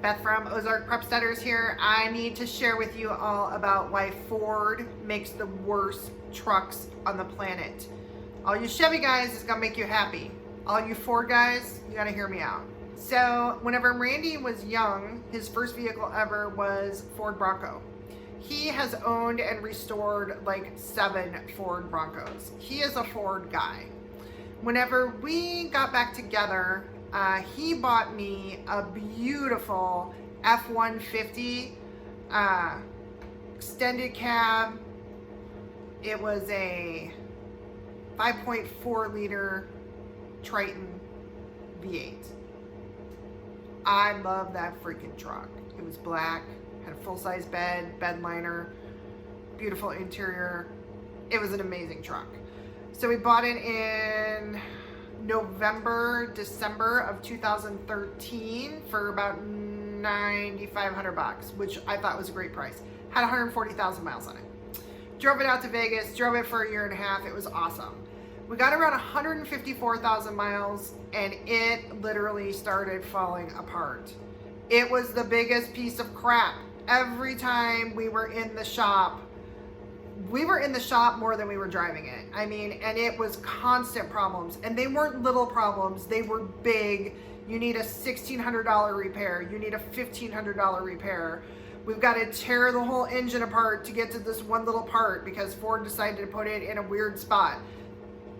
Beth from Ozark Prep Studders here. I need to share with you all about why Ford makes the worst trucks on the planet. All you Chevy guys, it's gonna make you happy. All you Ford guys, you gotta hear me out. So whenever Randy was young, his first vehicle ever was Ford Bronco. He has owned and restored like 7 Ford Broncos. He is a Ford guy. Whenever we got back together, he bought me a beautiful F-150 extended cab. It was a 5.4 liter Triton V8. I love that freaking truck. It was black, had a full-size bed, bed liner, beautiful interior. It was an amazing truck. So we bought it in November, December of 2013 for about $9,500, which I thought was a great price. Had 140,000 miles on it. Drove it out to Vegas, drove it for a year and a half. It was awesome. We got around 154,000 miles and it literally started falling apart. It was the biggest piece of crap. Every time we were in the shop more than we were driving it. I mean, and it was constant problems. And they weren't little problems, they were big. You need a $1,600 repair. You need a $1,500 repair. We've got to tear the whole engine apart to get to this one little part because Ford decided to put it in a weird spot.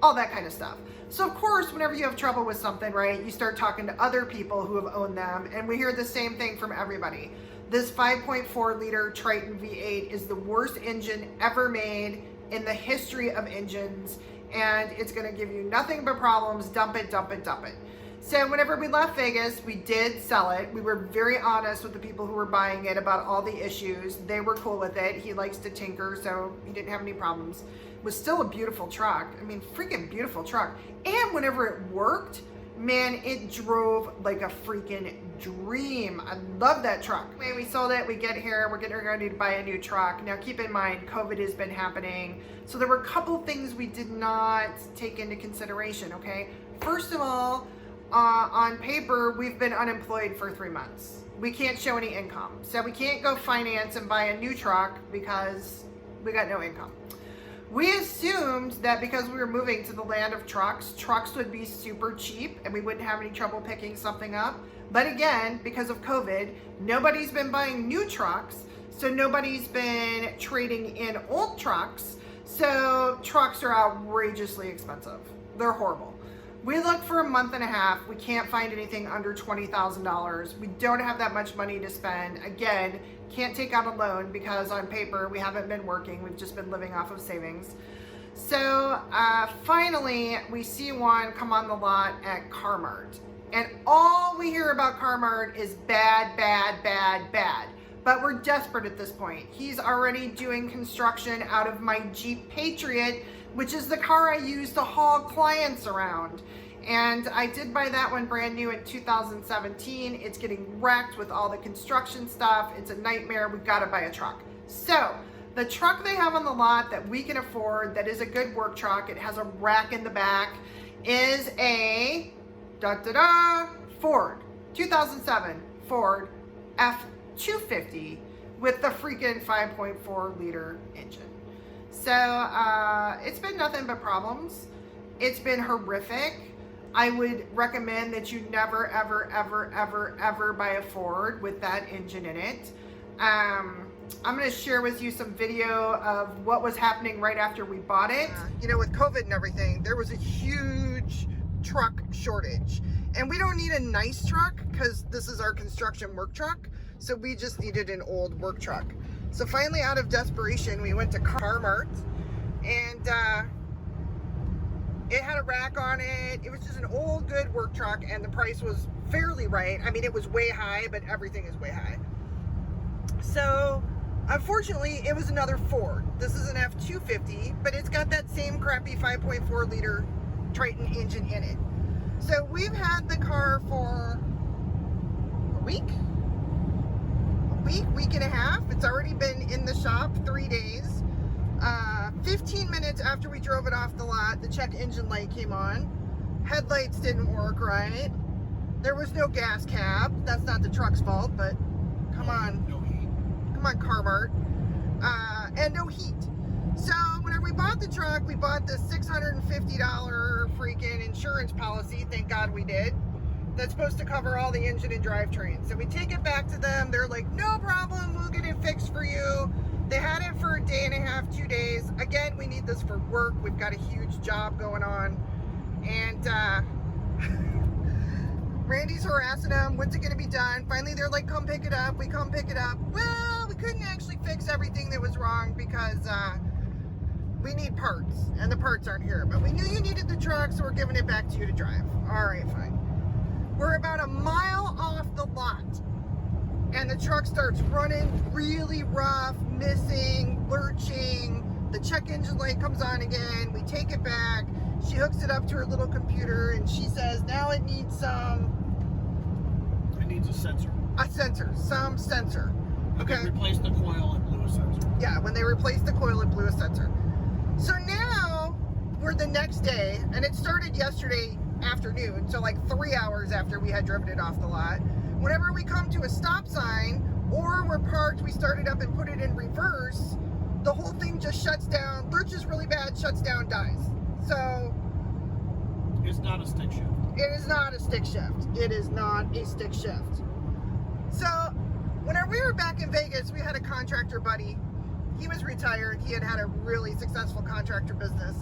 All that kind of stuff. So of course, whenever you have trouble with something, right, you start talking to other people who have owned them, and we hear the same thing from everybody. This 5.4 liter Triton V8 is the worst engine ever made in the history of engines, and it's gonna give you nothing but problems. Dump it, dump it, dump it. So whenever we left Vegas, we did sell it. We were very honest with the people who were buying it about all the issues. They were cool with it. He likes to tinker, so he didn't have any problems. It was still a beautiful truck. I mean, freaking beautiful truck. And whenever it worked, man, it drove like a freaking dream. I love that truck. Anyway, we sold it, we get here, we're getting ready to buy a new truck. Now keep in mind, COVID has been happening. So there were a couple things we did not take into consideration, okay? First of all, on paper, we've been unemployed for 3 months. We can't show any income. So we can't go finance and buy a new truck because we got no income. We assumed that because we were moving to the land of trucks, trucks would be super cheap and we wouldn't have any trouble picking something up. But again, because of COVID, nobody's been buying new trucks, so nobody's been trading in old trucks. So trucks are outrageously expensive. They're horrible. We looked for a month and a half. We can't find anything under $20,000. We don't have that much money to spend. Again, can't take out a loan because on paper we haven't been working. We've just been living off of savings. So finally we see one come on the lot at Car-Mart. And all we hear about Car-Mart is bad, bad, bad, bad. But we're desperate at this point. He's already doing construction out of my Jeep Patriot, which is the car I use to haul clients around. And I did buy that one brand new in 2017. It's getting wrecked with all the construction stuff. It's a nightmare. We've got to buy a truck. So the truck they have on the lot that we can afford, that is a good work truck, it has a rack in the back, is a Ford 2007 Ford F-250 with the freaking 5.4 liter engine. So it's been nothing but problems. It's been horrific. I would recommend that you never, ever, ever, ever, ever buy a Ford with that engine in it. I'm going to share with you some video of what was happening right after we bought it. You know, with COVID and everything, there was a huge truck shortage. And we don't need a nice truck because this is our construction work truck. So we just needed an old work truck. So finally, out of desperation, we went to Car-Mart, and it had a rack on it. It was just an old, good work truck, and the price was fairly right. I mean, it was way high, but everything is way high. So, unfortunately, it was another Ford. This is an F-250, but it's got that same crappy 5.4 liter Triton engine in it. So we've had the car for a week and a half. It's already been in the shop 3 days. 15 minutes after we drove it off the lot, the check engine light came on. Headlights didn't work right. There was no gas cap. That's not the truck's fault, but come on. No heat. Come on, Carmart. And no heat. So whenever we bought the truck, we bought the $650 freaking insurance policy. Thank God we did. That's supposed to cover all the engine and drivetrain. So we take it back to them. They're like, no problem. We'll get it fixed for you. They had it for a day and a half, 2 days. Again, we need this for work. We've got a huge job going on. And Randy's harassing them. When's it going to be done? Finally, they're like, come pick it up. We come pick it up. Well, we couldn't actually fix everything that was wrong because we need parts. And the parts aren't here. But we knew you needed the truck, so we're giving it back to you to drive. All right, fine. We're about a mile off the lot. And the truck starts running really rough, missing, lurching. The check engine light comes on again. We take it back. She hooks it up to her little computer and she says, now it needs some... It needs a sensor. A sensor. Some sensor. Okay. They replaced the coil and blew a sensor. Yeah, when they replaced the coil, it blew a sensor. So now, we're the next day, and it started yesterday afternoon, so like 3 hours after we had driven it off the lot. Whenever we come to a stop sign, or we're parked, we start it up and put it in reverse, the whole thing just shuts down, lurches really bad, shuts down, dies. So... It's not a stick shift. It is not a stick shift. It is not a stick shift. So, whenever we were back in Vegas, we had a contractor buddy. He was retired. He had a really successful contractor business.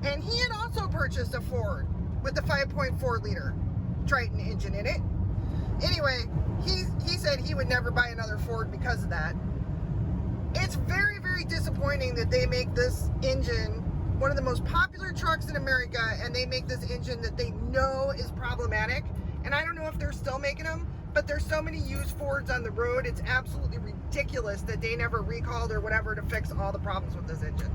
And he had also purchased a Ford with the 5.4 liter Triton engine in it. Anyway, he said he would never buy another Ford because of that. It's very, very disappointing that they make this engine one of the most popular trucks in America, and they make this engine that they know is problematic. And I don't know if they're still making them, but there's so many used Fords on the road, it's absolutely ridiculous that they never recalled or whatever to fix all the problems with this engine.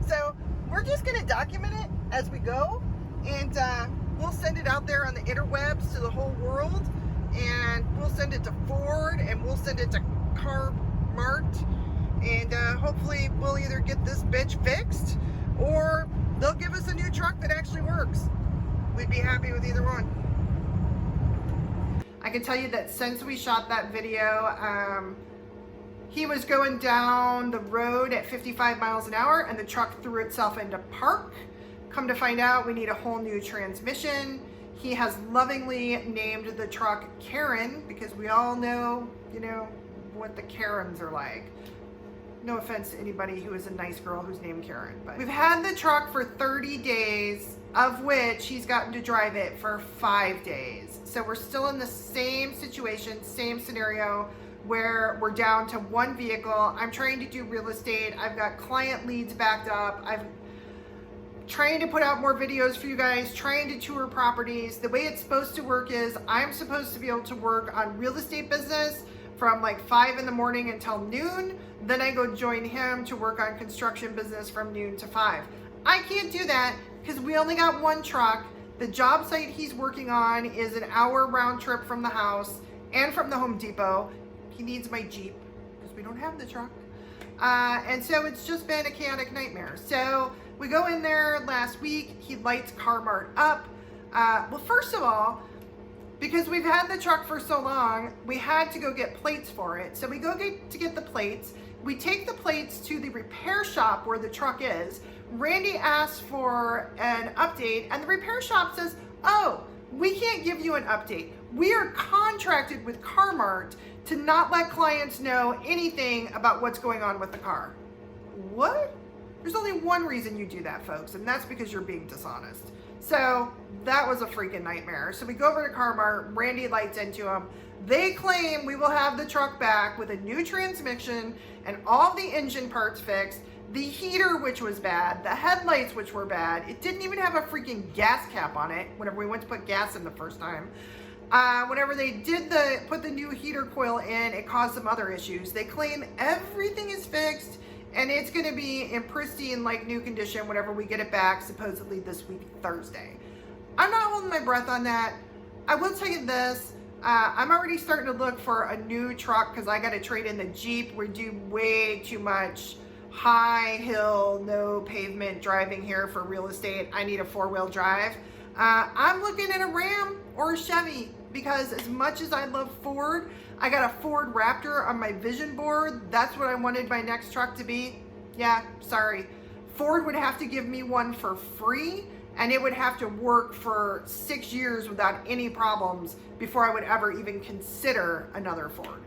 So we're just gonna document it as we go, and we'll send it out there on the interwebs to the whole world, and we'll send it to Ford, and we'll send it to Carmart, and hopefully we'll either get this bitch fixed, or they'll give us a new truck that actually works. We'd be happy with either one. I can tell you that since we shot that video, he was going down the road at 55 miles an hour and the truck threw itself into park. Come to find out, we need a whole new transmission. He has lovingly named the truck Karen because we all know, you know, what the Karens are like. No offense to anybody who is a nice girl who's named Karen, but we've had the truck for 30 days, of which he's gotten to drive it for 5 days. So we're still in the same situation, same scenario, where we're down to one vehicle. I'm trying to do real estate. I've got client leads backed up. I'm trying to put out more videos for you guys, trying to tour properties. The way it's supposed to work is I'm supposed to be able to work on real estate business from like 5 in the morning until noon. Then I go join him to work on construction business from noon to 5. I can't do that because we only got one truck. The job site he's working on is an hour round trip from the house and from the Home Depot. He needs my Jeep because we don't have the truck. And so it's just been a chaotic nightmare. So we go in there last week. He lights Carmart up. Well, first of all, because we've had the truck for so long, we had to go get plates for it. So we go to get the plates. We take the plates to the repair shop where the truck is. Randy asks for an update and the repair shop says, oh, we can't give you an update. We are contracted with Carmart to not let clients know anything about what's going on with the car. What? There's only one reason you do that, folks, and that's because you're being dishonest. So that was a freaking nightmare. So we go over to Carmart, Randy lights into them. They claim we will have the truck back with a new transmission and all the engine parts fixed, the heater, which was bad, the headlights, which were bad. It didn't even have a freaking gas cap on it whenever we went to put gas in the first time. Whenever they did put the new heater coil in, it caused some other issues. They claim everything is fixed and it's going to be in pristine, like new condition whenever we get it back, supposedly this week, Thursday. I'm not holding my breath on that. I will tell you this. I'm already starting to look for a new truck because I got to trade in the Jeep. We do way too much high hill, no pavement driving here for real estate. I need a 4-wheel drive. I'm looking at a Ram or a Chevy. because as much as I love Ford, I got a Ford Raptor on my vision board. That's what I wanted my next truck to be. Yeah, sorry. Ford would have to give me one for free, and it would have to work for 6 years without any problems before I would ever even consider another Ford.